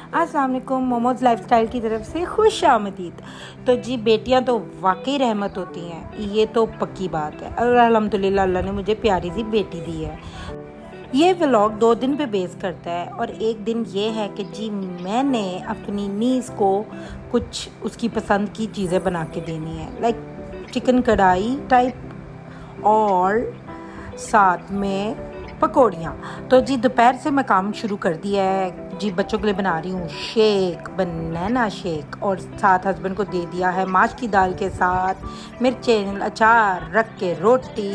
अस्सलाम वालेकुम। मोमोज़ लाइफस्टाइल की तरफ से खुश आमदीद। तो जी बेटियां तो वाकई रहमत होती हैं, ये तो पक्की बात है। और अल्हम्दुलिल्लाह अल्लाह ने मुझे प्यारी सी बेटी दी है। ये व्लॉग 2 दिन पे बेस करता है और एक दिन ये है कि जी मैंने अपनी नीस को कुछ उसकी पसंद की चीज़ें बना के देनी है, लाइक चिकन कढ़ाई टाइप और साथ में पकौड़ियाँ। तो जी दोपहर से मैं काम शुरू कर दिया है। जी बच्चों के लिए बना रही हूँ शेक, बनाना शेक, और साथ हस्बैंड को दे दिया है माश की दाल के साथ मिर्चें अचार रख के रोटी।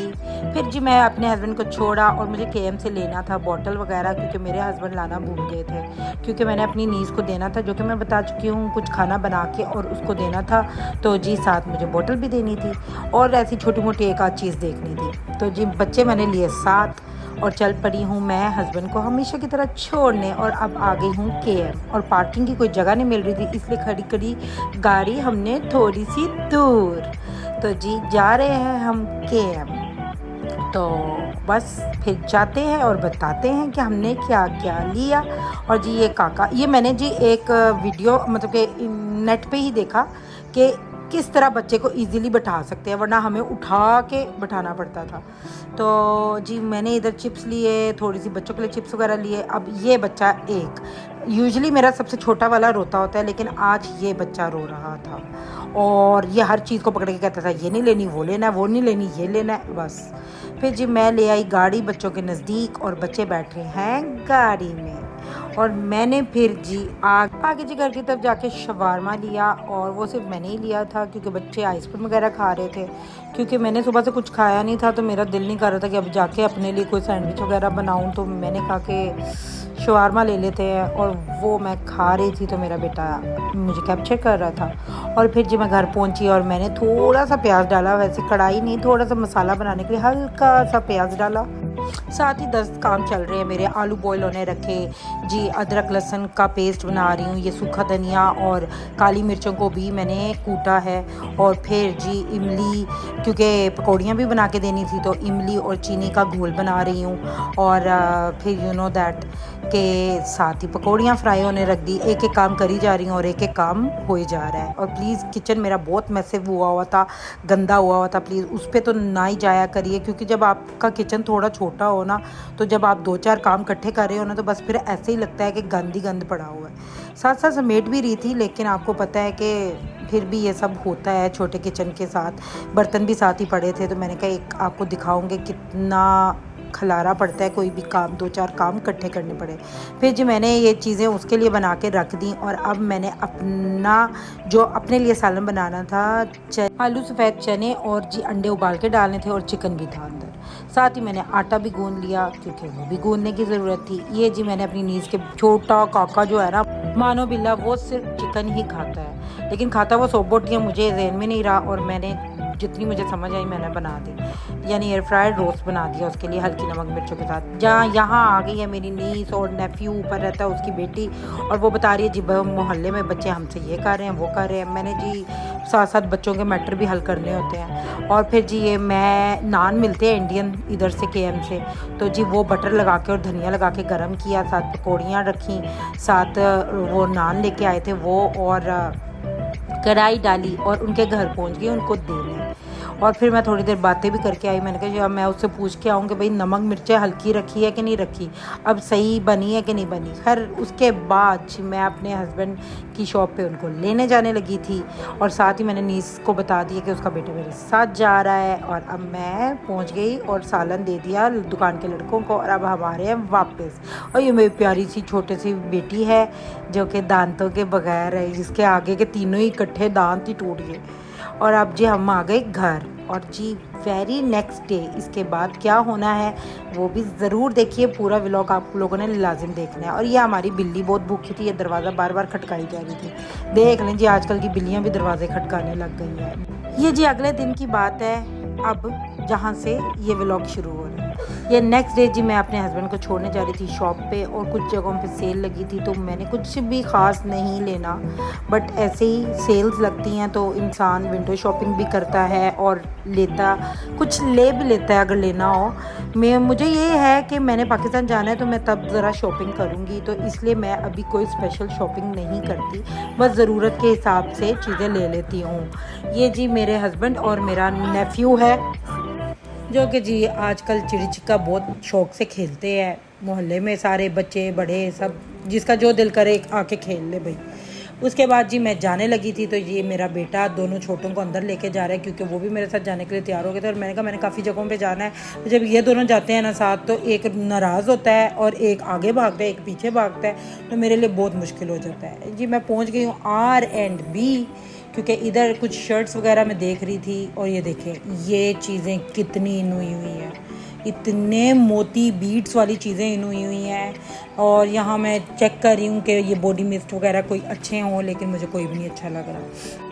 फिर जी मैं अपने हस्बैंड को छोड़ा और मुझे केएम से लेना था बॉटल वगैरह, क्योंकि मेरे हस्बैंड लाना भूल गए थे, क्योंकि मैंने अपनी नीस को देना था, जो कि मैं बता चुकी हूँ, कुछ खाना बना के और उसको देना था। तो जी साथ मुझे बॉटल भी देनी थी और ऐसी छोटी मोटी एक आध चीज़ देखनी थी। तो जी बच्चे मैंने लिए साथ और चल पड़ी हूँ मैं हस्बैंड को हमेशा की तरह छोड़ने। और अब आ गई हूँ केएम और पार्किंग की कोई जगह नहीं मिल रही थी, इसलिए खड़ी खड़ी गाड़ी हमने थोड़ी सी दूर। तो जी जा रहे हैं हम केएम। तो बस फिर जाते हैं और बताते हैं कि हमने क्या क्या लिया। और जी ये काका, ये मैंने जी एक वीडियो मतलब कि नेट पे ही देखा कि किस तरह बच्चे को इजीली बैठा सकते हैं, वरना हमें उठा के बैठाना पड़ता था। तो जी मैंने इधर चिप्स लिए, थोड़ी सी बच्चों के लिए चिप्स वगैरह लिए। अब ये बच्चा एक, यूजुअली मेरा सबसे छोटा वाला रोता होता है, लेकिन आज ये बच्चा रो रहा था और ये हर चीज़ को पकड़ के कहता था ये नहीं लेनी वो लेना है, वो नहीं लेनी ये लेना है, बस। फिर जी मैं ले आई गाड़ी बच्चों के नज़दीक और बच्चे बैठे हैं गाड़ी में। और मैंने फिर जी आगे जी घर की तरफ जाके शवारमा लिया, और वो सिर्फ मैंने ही लिया था क्योंकि बच्चे आइसक्रीम वगैरह खा रहे थे। क्योंकि मैंने सुबह से कुछ खाया नहीं था तो मेरा दिल नहीं कर रहा था कि अब जाके अपने लिए कोई सैंडविच वगैरह बनाऊं, तो मैंने कहा कि शवारमा ले लेते हैं। और वो मैं खा रही थी तो मेरा बेटा मुझे कैप्चर कर रहा था। और फिर जी मैं घर पहुंची और मैंने थोड़ा सा प्याज डाला, वैसे कढ़ाई नहीं, थोड़ा सा मसाला बनाने के लिए हल्का सा प्याज डाला। साथ ही 10 काम चल रहे हैं मेरे। आलू बॉयल होने रखे जी, अदरक लहसुन का पेस्ट बना रही हूँ, ये सूखा धनिया और काली मिर्चों को भी मैंने कूटा है। और फिर जी इमली, क्योंकि पकौड़ियाँ भी बना के देनी थी, तो इमली और चीनी का घोल बना रही हूँ। और फिर यू नो दैट के साथ ही पकौड़ियाँ फ्राई होने रख दी। एक एक काम करी जा रही हूँ और एक एक काम हो ही जा रहा है। और प्लीज़ किचन मेरा बहुत मैसिव हुआ था, गंदा हुआ था, प्लीज़ उस पर तो ना ही जाया करिए, क्योंकि जब आपका किचन थोड़ा छोटा हो ना, तो जब आप 2-4 काम इकट्ठे कर रहे हो ना, तो बस फिर ऐसे ही लगता है कि गंद ही गंद पड़ा हुआ है। साथ साथ समेट भी रही थी, लेकिन आपको पता है कि फिर भी ये सब होता है छोटे किचन के साथ। बर्तन भी साथ ही पड़े थे, तो मैंने कहा एक आपको दिखाऊंगे कितना खलारा पड़ता है, कोई भी काम 2-4 काम इकट्ठे करने पड़े। फिर जी मैंने ये चीज़ें उसके लिए बना के रख दी। और अब मैंने अपना जो अपने लिए सालन बनाना था, आलू सफ़ेद चने और जी अंडे उबाल के डालने थे और चिकन भी था अंदर। साथ ही मैंने आटा भी गूंद लिया क्योंकि वो भी गूंदने की ज़रूरत थी। ये जी मैंने अपनी नीज़ के छोटा काका जो है ना, मानो बिल्ला, वो सिर्फ चिकन ही खाता है, लेकिन खाता वो सोप बोटियाँ मुझे जहन में नहीं रहा, और मैंने जितनी मुझे समझ आई मैंने बना दी, यानी एयर फ्राइड रोस्ट बना दिया उसके लिए हल्की नमक मिर्चों के साथ। जहाँ यहाँ आ गई है मेरी नीस और नेफ्यू, ऊपर रहता है उसकी बेटी, और वो बता रही है जी मोहल्ले में बच्चे हमसे ये कर रहे हैं वो कर रहे हैं। मैंने जी साथ साथ बच्चों के मैटर भी हल करने होते हैं। और फिर जी ये मैं नान मिलते हैं इंडियन इधर से केएम से, तो जी वो बटर लगा के और धनिया लगा के गरम किया, साथ पकौड़ियाँ रखी, साथ वो नान लेके आए थे वो, और कढ़ाई डाली और उनके घर पहुंच गई उनको देने। और फिर मैं थोड़ी देर बातें भी करके आई। मैंने कहा मैं उससे पूछ के आऊँ कि भाई नमक मिर्चें हल्की रखी है कि नहीं रखी, अब सही बनी है कि नहीं बनी। खैर उसके बाद मैं अपने हस्बैंड की शॉप पे उनको लेने जाने लगी थी, और साथ ही मैंने नीस को बता दिया कि उसका बेटा मेरे साथ जा रहा है। और अब मैं पहुँच गई और सालन दे दिया दुकान के लड़कों को, और अब हम आ रहे हैं वापस। और ये मेरी प्यारी सी छोटी सी बेटी है जो कि दांतों के बगैर है, जिसके आगे के तीनों ही इकट्ठे दांत ही टूट गए। और अब जी हम आ गए घर, और जी वेरी नेक्स्ट डे इसके बाद क्या होना है वो भी ज़रूर देखिए। पूरा व्लॉग आप लोगों ने लाजिम देखना है। और ये हमारी बिल्ली बहुत भूखी थी, ये दरवाज़ा बार बार खटकाई जा रही थी। देख लें जी आजकल की बिल्लियाँ भी दरवाजे खटकाने लग गई हैं। ये जी अगले दिन की बात है अब, जहाँ से ये व्लॉग शुरू हो रहा है। ये नेक्स्ट डे जी मैं अपने हस्बैंड को छोड़ने जा रही थी शॉप पे, और कुछ जगहों पे सेल लगी थी तो मैंने कुछ भी ख़ास नहीं लेना, बट ऐसे ही सेल्स लगती हैं तो इंसान विंडो शॉपिंग भी करता है और लेता, कुछ ले भी लेता है अगर लेना हो। मुझे ये है कि मैंने पाकिस्तान जाना है तो मैं तब ज़रा शॉपिंग करूँगी, तो इसलिए मैं अभी कोई स्पेशल शॉपिंग नहीं करती, बस ज़रूरत के हिसाब से चीज़ें ले लेती हूँ। ये जी मेरे हस्बैंड और मेरा नेफ्यू है, जो कि जी आजकल चिड़ी छिक्का बहुत शौक़ से खेलते हैं। मोहल्ले में सारे बच्चे बड़े सब, जिसका जो दिल करे आके खेल ले भाई। उसके बाद जी मैं जाने लगी थी तो ये मेरा बेटा दोनों छोटों को अंदर लेके जा रहा है, क्योंकि वो भी मेरे साथ जाने के लिए तैयार हो गए थे। और मैंने कहा मैंने काफ़ी जगहों पे जाना है, तो जब ये दोनों जाते हैं ना साथ, तो एक नाराज़ होता है और एक आगे भागता है, एक पीछे भागता है, तो मेरे लिए बहुत मुश्किल हो जाता है। जी मैं पहुँच गई हूँ R&B, क्योंकि इधर कुछ शर्ट्स वगैरह मैं देख रही थी, और ये देखें ये चीज़ें कितनी इनुई हुई हैं, इतने मोती बीड्स वाली चीज़ें इनुई हुई हैं। और यहाँ मैं चेक कर रही हूँ कि ये बॉडी मिस्ट वगैरह कोई अच्छे हों, लेकिन मुझे कोई भी नहीं अच्छा लग रहा।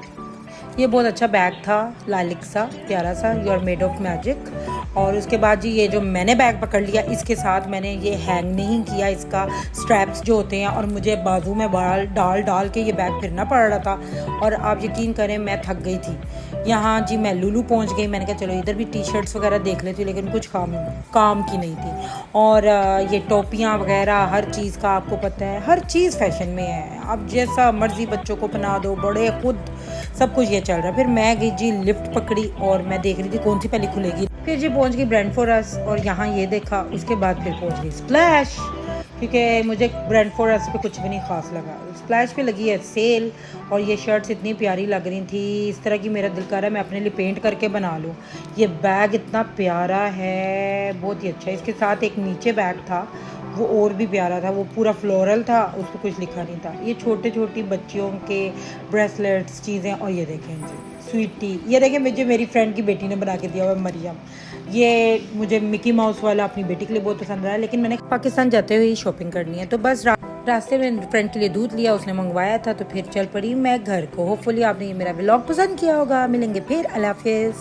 ये बहुत अच्छा बैग था, लालिक सा प्यारा सा, you are made of magic. और उसके बाद जी ये जो मैंने बैग पकड़ लिया, इसके साथ मैंने ये हैंग नहीं किया, इसका स्ट्रैप्स जो होते हैं, और मुझे बाजू में बाल डाल डाल के ये बैग फिरना पड़ रहा था। और आप यकीन करें मैं थक गई थी। यहाँ जी मैं लुलू पहुँच गई, मैंने कहा चलो इधर भी टी शर्ट्स वगैरह देख लेती, लेकिन कुछ काम की नहीं थी। और ये टोपियाँ वगैरह हर चीज़ का आपको पता है, हर चीज़ फैशन में है, आप जैसा मर्जी बच्चों को पहना दो, बड़े खुद सब कुछ ये चल रहा है। फिर मैं गई जी लिफ्ट पकड़ी और मैं देख रही थी कौन सी पहले खुलेगी। फिर जी पहुंच गई ब्रांड फॉरेस्ट और यहाँ ये देखा। उसके बाद फिर पहुंच गई स्प्लैश, क्योंकि मुझे ब्रांड फॉरेस्ट पे कुछ भी नहीं ख़ास लगा। स्प्लैश पे लगी है सेल, और ये शर्ट्स इतनी प्यारी लग रही थी, इस तरह की मेरा दिल कर रहा है मैं अपने लिए पेंट करके बना लूँ। ये बैग इतना प्यारा है, बहुत ही अच्छा है। इसके साथ एक नीचे बैग था, वो और भी प्यारा था, वो पूरा फ्लोरल था, उस पर कुछ लिखा नहीं था। ये छोटे छोटी बच्चियों के ब्रेसलेट्स चीज़ें। और ये देखें जी स्वीटी, ये देखें मुझे मेरी फ्रेंड की बेटी ने बना के दिया हुआ मरियम। ये मुझे मिकी माउस वाला अपनी बेटी के लिए बहुत पसंद आया, लेकिन मैंने पाकिस्तान जाते हुए ही शॉपिंग करनी है, तो बस रास्ते में फ्रेंड के लिए दूध लिया, उसने मंगवाया था, तो फिर चल पड़ी मैं घर को। होपफुली आपने ये मेरा व्लॉग पसंद किया होगा। मिलेंगे फिर, अल्लाह हाफिज़।